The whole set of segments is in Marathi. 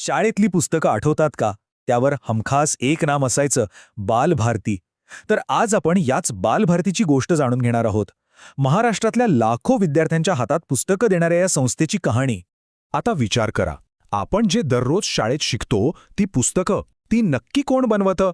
शाळेतली पुस्तकं आठवतात का? त्यावर हमखास एक नाम असायचं, बालभारती. तर आज आपण याच बालभारतीची गोष्ट जाणून घेणार आहोत. महाराष्ट्रातल्या लाखो विद्यार्थ्यांच्या हातात पुस्तकं देणाऱ्या या संस्थेची कहाणी. आता विचार करा, आपण जे दररोज शाळेत शिकतो ती पुस्तकं, ती नक्की कोण बनवतं?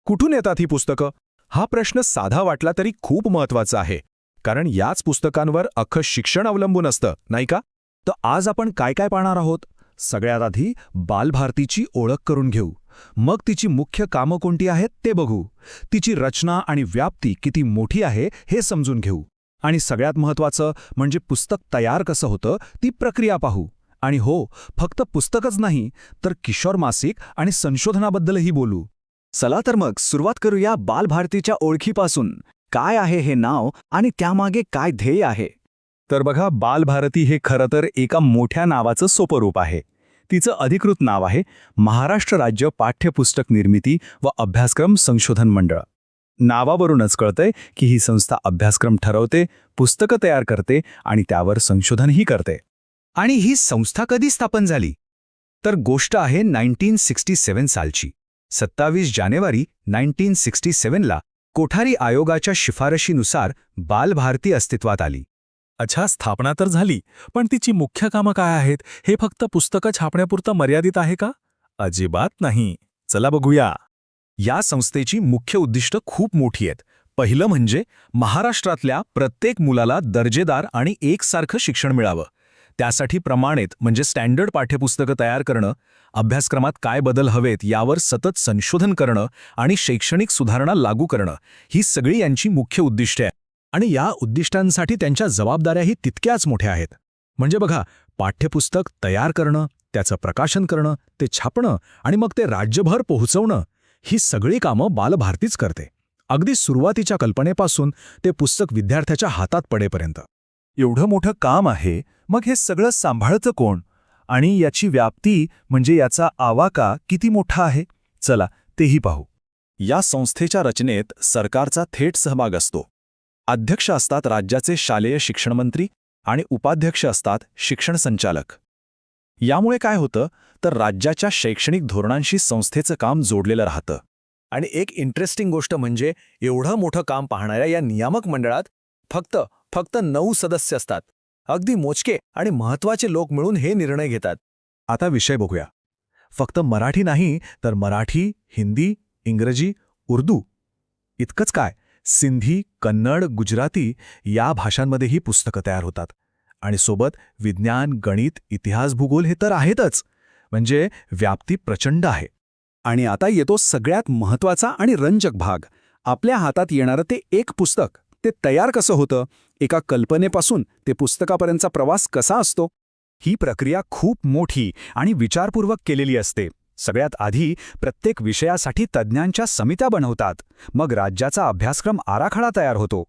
कुठून येतात ही पुस्तकं? हा प्रश्न साधा वाटला तरी खूप महत्वाचा आहे, कारण याच पुस्तकांवर अख्खं शिक्षण अवलंबून असतं, नाही का? तर आज आपण काय काय पाहणार आहोत? सगळ्यात आधी बालभारतीची ओळख करून घेऊ. मग तिची मुख्य कामं कोणती आहेत ते बघू. तिची रचना आणि व्याप्ती किती मोठी आहे हे समजून घेऊ. आणि सगळ्यात महत्त्वाचं म्हणजे पुस्तक तयार कसं होतं ती प्रक्रिया पाहू. आणि हो, फक्त पुस्तकच नाही, तर किशोर मासिक आणि संशोधनाबद्दलही बोलू. चला तर मग सुरुवात करूया बालभारतीच्या ओळखीपासून. काय आहे हे नाव आणि त्यामागे काय ध्येय आहे? तर बघा, बालभारती हे खरं तर एका मोठ्या नावाचं सोपं रूप आहे. तिचं अधिकृत नाव आहे महाराष्ट्र राज्य पाठ्यपुस्तक निर्मिती व अभ्यासक्रम संशोधन मंडळ. नावावरूनच कळतंय की ही संस्था अभ्यासक्रम ठरवते, पुस्तकं तयार करते आणि त्यावर संशोधनही करते. आणि ही संस्था कधी स्थापन झाली? तर गोष्ट आहे 1967 सालची. 27 जानेवारी 1967ला कोठारी आयोगाच्या शिफारशीनुसार बालभारती अस्तित्वात आली. अच्छा, स्थापना तर झाली, पण तिची मुख्य कामं काय आहेत? हे फक्त पुस्तकं छापण्यापुरतं मर्यादित आहे का? अजिबात नाही. चला बघूया. या संस्थेची मुख्य उद्दिष्ट खूप मोठी आहेत. पहिलं म्हणजे महाराष्ट्रातल्या प्रत्येक मुलाला दर्जेदार आणि एकसारखं शिक्षण मिळावं. त्यासाठी प्रमाणित म्हणजे स्टँडर्ड पाठ्यपुस्तकं तयार करणं, अभ्यासक्रमात काय बदल हवेत यावर सतत संशोधन करणं आणि शैक्षणिक सुधारणा लागू करणं, ही सगळी यांची मुख्य उद्दिष्टे आहेत. आणि या उद्दिष्टांसाठी त्यांच्या जबाबदाऱ्याही तितक्याच मोठ्या आहेत. म्हणजे बघा, पाठ्यपुस्तक तयार करणं, त्याचं प्रकाशन करणं, ते छापणं आणि मग ते राज्यभर पोहोचवणं, ही सगळी कामं बालभारतीच करते. अगदी सुरुवातीच्या कल्पनेपासून ते पुस्तक विद्यार्थ्याच्या हातात पडेपर्यंत. एवढं मोठं काम आहे, मग हे सगळं सांभाळतं कोण? आणि याची व्याप्ती म्हणजे याचा आवाका किती मोठा आहे? चला तेही पाहू. या संस्थेच्या रचनेत सरकारचा थेट सहभाग असतो. अध्यक्ष असतात राज्याचे शालेय शिक्षणमंत्री आणि उपाध्यक्ष असतात शिक्षण संचालक. यामुळे काय होतं, तर राज्याच्या शैक्षणिक धोरणांशी संस्थेचं काम जोडलेलं राहतं. आणि एक इंटरेस्टिंग गोष्ट म्हणजे एवढं मोठं काम पाहणाऱ्या या नियामक मंडळात फक्त 9 सदस्य असतात. अगदी मोजके आणि महत्त्वाचे लोक मिळून हे निर्णय घेतात. आता विषय बघूया. फक्त मराठी नाही, तर मराठी, हिंदी, इंग्रजी, उर्दू इतकंच काय, सिंधी, कन्नड, गुजराती या भाषांमध्येही पुस्तकं तयार होतात. आणि सोबत विज्ञान, गणित, इतिहास, भूगोल हे तर आहेतच. म्हणजे व्याप्ती प्रचंड आहे. आणि आता येतो सगळ्यात महत्त्वाचा आणि रंजक भाग. आपल्या हातात येणारं ते एक पुस्तक, ते तयार कसं होतं? एका कल्पनेपासून ते पुस्तकापर्यंतचा प्रवास कसा असतो? ही प्रक्रिया खूप मोठी आणि विचारपूर्वक केलेली असते. सगळ्यात आधी प्रत्येक विषयासाठी तज्ज्ञांच्या समित्या बनवतात. मग राज्याचा अभ्यासक्रम आराखडा तयार होतो.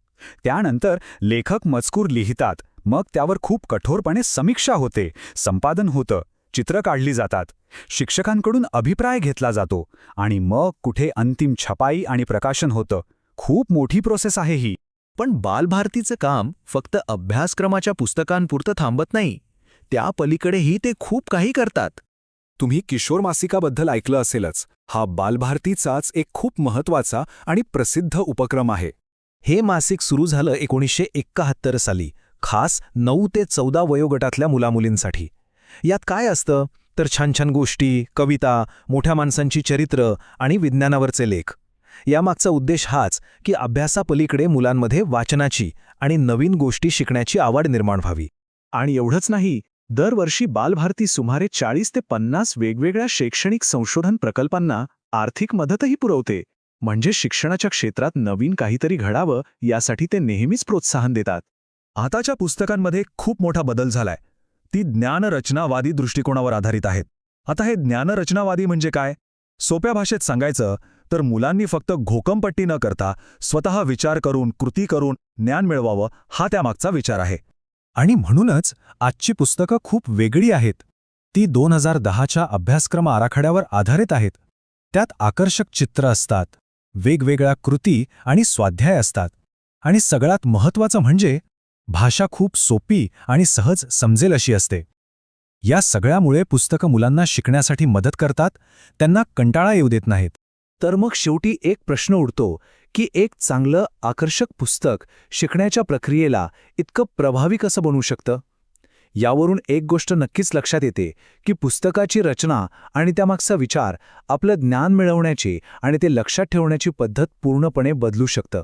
त्यानंतर लेखक मजकूर लिहितात. मग त्यावर खूप कठोरपणे समीक्षा होते, संपादन होतं, चित्र काढली जातात, शिक्षकांकडून अभिप्राय घेतला जातो आणि मग कुठे अंतिम छपाई आणि प्रकाशन होतं. खूप मोठी प्रोसेस आहे ही. पण बालभारतीचं काम फक्त अभ्यासक्रमाच्या पुस्तकांपुरतं थांबत नाही. त्या पलीकडेही ते खूप काही करतात. तुम्ही किशोर मासिकाबद्दल ऐकलं असेलच. हा बालभारतीचाच एक खूप महत्त्वाचा आणि प्रसिद्ध उपक्रम आहे. हे मासिक सुरू झालं 1971 साली, खास 9 ते 14 वयोगटातल्या मुलामुलींसाठी. यात काय असतं, तर छान छान गोष्टी, कविता, मोठ्या माणसांची चरित्र आणि विज्ञानावरचे लेख. यामागचा उद्देश हाच की अभ्यासापलीकडे मुलांमध्ये वाचनाची आणि नवीन गोष्टी शिकण्याची आवड निर्माण व्हावी. आणि एवढंच नाही, दरवर्षी बालभारती सुमारे 40 ते 50 वेगवेगळ्या शैक्षणिक संशोधन प्रकल्पांना आर्थिक मदतही पुरवते. म्हणजे शिक्षणाच्या क्षेत्रात नवीन काहीतरी घडावं यासाठी ते नेहमीच प्रोत्साहन देतात. आताच्या पुस्तकांमध्ये खूप मोठा बदल झालाय. ती ज्ञानरचनावादी दृष्टिकोनावर आधारित आहेत. आता हे ज्ञानरचनावादी म्हणजे काय? सोप्या भाषेत सांगायचं तर मुलांनी फक्त घोकंपट्टी न करता स्वतः विचार करून, कृती करून ज्ञान मिळवावं, हा त्यामागचा विचार आहे. आणि म्हणूनच आजची पुस्तकं खूप वेगळी आहेत. ती 2010च्या अभ्यासक्रम आराखड्यावर आधारित आहेत. त्यात आकर्षक चित्र असतात, वेगवेगळ्या कृती आणि स्वाध्याय असतात. आणि सगळ्यात महत्त्वाचं म्हणजे भाषा खूप सोपी आणि सहज समजेल अशी असते. या सगळ्यामुळे पुस्तकं मुलांना शिकण्यासाठी मदत करतात, त्यांना कंटाळा येऊ देत नाहीत. तर मग शेवटी एक प्रश्न उरतो की एक चांगलं आकर्षक पुस्तक शिकण्याच्या प्रक्रियेला इतकं प्रभावी कसं बनवू शकतं? यावरून एक गोष्ट नक्कीच लक्षात येते की पुस्तकाची रचना आणि त्यामागचा विचार आपलं ज्ञान मिळवण्याची आणि ते लक्षात ठेवण्याची पद्धत पूर्णपणे बदलू शकतं.